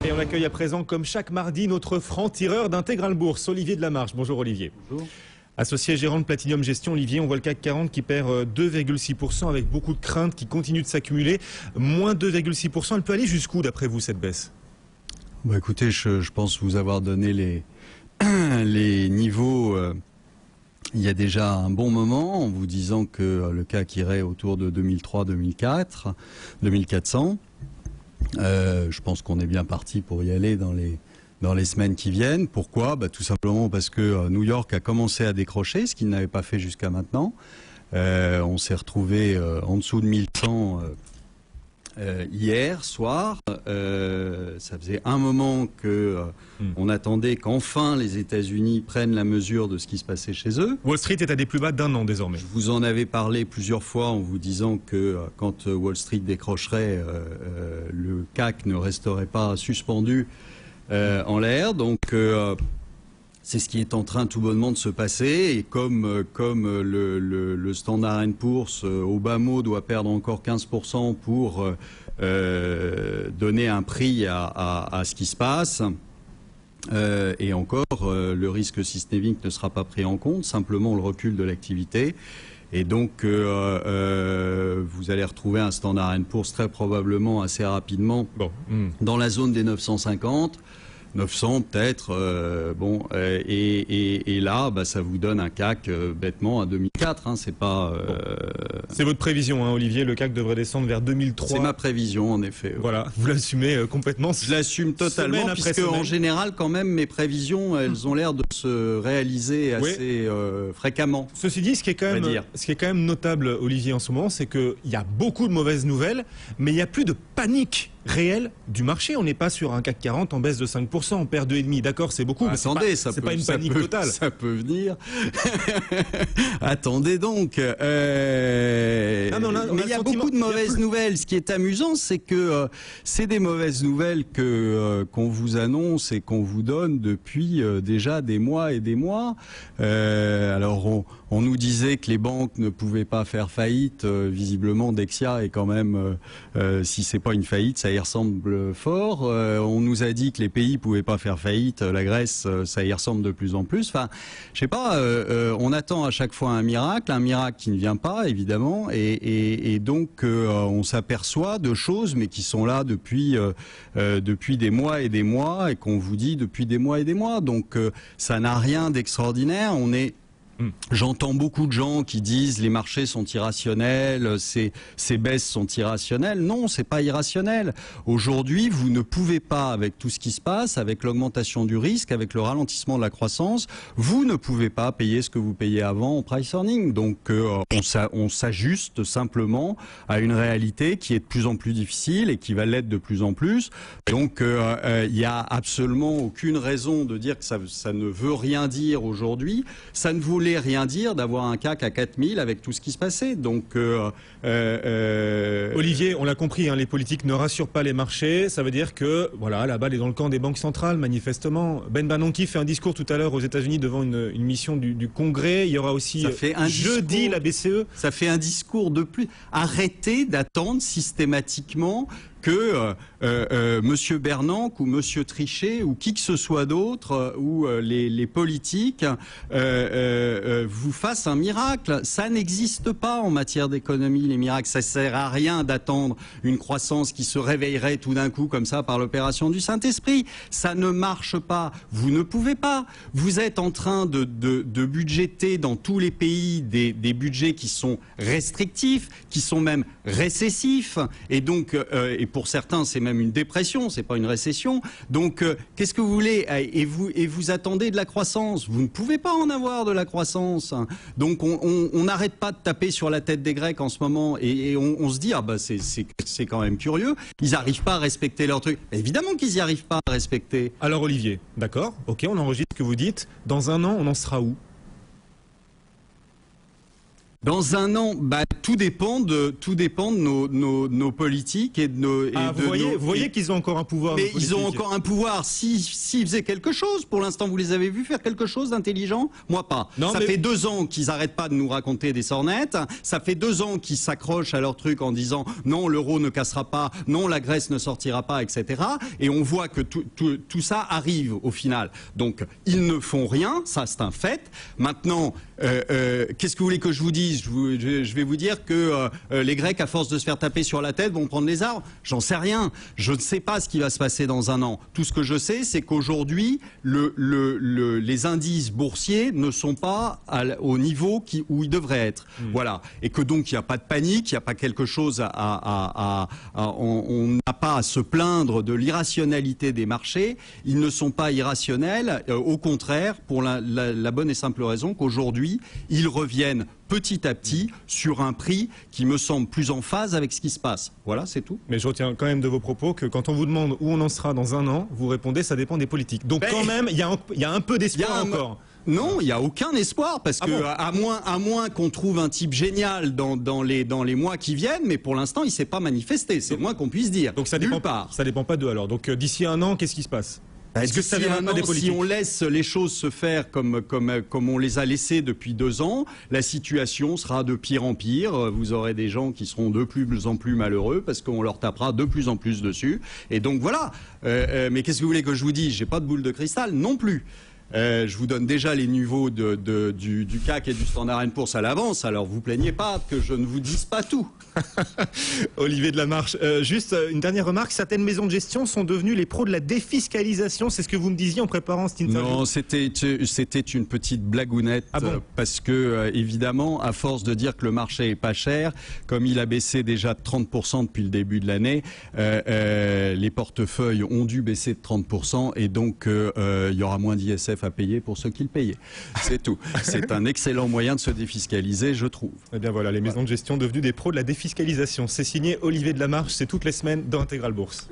Et on accueille à présent, comme chaque mardi, notre franc-tireur d'Intégral Bourse, Olivier Delamarche. Bonjour Olivier. Bonjour. Associé gérant de Platinum Gestion, Olivier, on voit le CAC 40 qui perd 2,6% avec beaucoup de craintes qui continuent de s'accumuler. Moins 2,6%, elle peut aller jusqu'où d'après vous cette baisse? Bah écoutez, je pense vous avoir donné les niveaux il y a déjà un bon moment en vous disant que le CAC irait autour de 2003-2004, 2400. Je pense qu'on est bien parti pour y aller dans les semaines qui viennent. Pourquoi? Tout simplement parce que New York a commencé à décrocher, ce qu'il n'avait pas fait jusqu'à maintenant. On s'est retrouvé en dessous de 1100 hier soir. Ça faisait un moment que on attendait qu'enfin les États-Unis prennent la mesure de ce qui se passait chez eux. Wall Street est à des plus bas d'1 an désormais. Je vous en avais parlé plusieurs fois en vous disant que quand Wall Street décrocherait, le CAC ne resterait pas suspendu en l'air. Donc c'est ce qui est en train tout bonnement de se passer. Et comme le Standard & Poor's au bas mot doit perdre encore 15% pour donner un prix à ce qui se passe, et encore, le risque systémique ne sera pas pris en compte, simplement le recul de l'activité. Et donc, vous allez retrouver un Standard & Poor's très probablement assez rapidement dans la zone des 950. 900 peut-être, et là, ça vous donne un CAC bêtement à 2004. Hein, c'est pas. C'est votre prévision, hein, Olivier. Le CAC devrait descendre vers 2003. C'est ma prévision, en effet. Voilà, vous l'assumez complètement. Je l'assume totalement, puisque en général, quand même, mes prévisions, elles ont l'air de se réaliser assez fréquemment. Ceci dit, ce qui est quand même notable, Olivier, en ce moment, c'est qu'il y a beaucoup de mauvaises nouvelles, mais il n'y a plus de panique réel du marché. On n'est pas sur un CAC 40 en baisse de 5%, on perd 2,5%. D'accord, c'est beaucoup, mais attendez, c'est pas une panique totale. Ça peut venir. Attendez donc. Mais il y a beaucoup de mauvaises nouvelles. Ce qui est amusant, c'est que c'est des mauvaises nouvelles qu'on vous annonce et qu'on vous donne depuis déjà des mois et des mois. Alors on nous disait que les banques ne pouvaient pas faire faillite. Visiblement, Dexia est quand même, si c'est pas une faillite, ça y ressemble fort. On nous a dit que les pays pouvaient pas faire faillite. La Grèce, ça y ressemble de plus en plus. Enfin, je sais pas. On attend à chaque fois un miracle qui ne vient pas, évidemment, et donc on s'aperçoit de choses, mais qui sont là depuis des mois et des mois, et qu'on vous dit depuis des mois et des mois. Donc ça n'a rien d'extraordinaire. J'entends beaucoup de gens qui disent les marchés sont irrationnels, ces baisses sont irrationnelles. Non, c'est pas irrationnel. Aujourd'hui, vous ne pouvez pas, avec tout ce qui se passe, avec l'augmentation du risque, avec le ralentissement de la croissance, vous ne pouvez pas payer ce que vous payez avant en price earning. Donc on s'ajuste simplement à une réalité qui est de plus en plus difficile et qui va l'être de plus en plus. Donc il y a absolument aucune raison de dire que ça ne veut rien dire aujourd'hui. Ça ne voulait rien dire d'avoir un CAC à 4000 avec tout ce qui se passait. Donc, Olivier, on l'a compris, hein, les politiques ne rassurent pas les marchés. Ça veut dire que voilà, la balle est dans le camp des banques centrales, manifestement. Ben Bernanke fait un discours tout à l'heure aux États-Unis devant une mission du Congrès. Il y aura aussi jeudi la BCE. Ça fait un discours de plus. Arrêtez d'attendre systématiquement que Monsieur Bernanke ou Monsieur Trichet ou qui que ce soit d'autre ou les politiques vous fassent un miracle. Ça n'existe pas en matière d'économie, les miracles. Ça sert à rien d'attendre une croissance qui se réveillerait tout d'un coup comme ça par l'opération du Saint-Esprit. Ça ne marche pas. Vous ne pouvez pas. Vous êtes en train de budgéter dans tous les pays des budgets qui sont restrictifs, qui sont même récessifs, et donc pour certains, c'est même une dépression, c'est pas une récession. Donc, qu'est-ce que vous voulez? Et vous attendez de la croissance. Vous ne pouvez pas en avoir de la croissance. Donc, on n'arrête pas de taper sur la tête des Grecs en ce moment, et on se dit, c'est quand même curieux. Ils n'arrivent pas à respecter leur truc. Évidemment qu'ils n'y arrivent pas à respecter. Alors, Olivier, d'accord, ok, on enregistre ce que vous dites. Dans un an, on en sera où? Dans un an, tout dépend de nos politiques et de nos. Vous voyez qu'ils ont encore un pouvoir. Mais ils ont encore un pouvoir s'ils faisaient quelque chose. Pour l'instant, vous les avez vus faire quelque chose d'intelligent? Moi pas. Ça fait 2 ans qu'ils n'arrêtent pas de nous raconter des sornettes. Ça fait 2 ans qu'ils s'accrochent à leur truc en disant non, l'euro ne cassera pas, non, la Grèce ne sortira pas, etc. Et on voit que tout ça arrive au final. Donc ils ne font rien, ça c'est un fait. Maintenant, qu'est-ce que vous voulez que je vous dise? Je vais vous dire que les Grecs, à force de se faire taper sur la tête, vont prendre les arbres. J'en sais rien. Je ne sais pas ce qui va se passer dans un an. Tout ce que je sais, c'est qu'aujourd'hui, les indices boursiers ne sont pas au niveau où ils devraient être. Voilà. Et que donc, il n'y a pas de panique, il n'y a pas quelque chose on n'a pas à se plaindre de l'irrationalité des marchés. Ils ne sont pas irrationnels. Au contraire, pour la bonne et simple raison qu'aujourd'hui, ils reviennent petit à petit sur un prix qui me semble plus en phase avec ce qui se passe. Voilà, c'est tout. Mais je retiens quand même de vos propos que quand on vous demande où on en sera dans un an, vous répondez ça dépend des politiques. Donc quand même, il y a un peu d'espoir encore. Non, il n'y a aucun espoir parce que à moins qu'on trouve un type génial dans les mois qui viennent, mais pour l'instant il s'est pas manifesté. C'est le moins qu'on puisse dire. Donc ça dépend pas. Ça dépend pas d'eux alors. Donc d'ici un an, qu'est-ce qui se passe? Est-ce que ça viendra pas des politiques? Si on laisse les choses se faire comme on les a laissées depuis 2 ans, la situation sera de pire en pire. Vous aurez des gens qui seront de plus en plus malheureux parce qu'on leur tapera de plus en plus dessus. Et donc voilà. Mais qu'est-ce que vous voulez que je vous dise? J'ai pas de boule de cristal non plus. Je vous donne déjà les niveaux du CAC et du Standard & Poor's à l'avance, alors vous plaignez pas que je ne vous dise pas tout. Olivier Delamarche, juste une dernière remarque, certaines maisons de gestion sont devenues les pros de la défiscalisation, c'est ce que vous me disiez en préparant cette interview? Non, c'était une petite blagounette, parce que évidemment, à force de dire que le marché est pas cher, comme il a baissé déjà de 30% depuis le début de l'année, les portefeuilles ont dû baisser de 30% et donc il y aura moins d'ISF à payer pour ceux qui le payaient. C'est tout. C'est un excellent moyen de se défiscaliser, je trouve. Eh bien voilà, les maisons de gestion devenues des pros de la défiscalisation. C'est signé Olivier Delamarche, c'est toutes les semaines dans Intégral Bourse.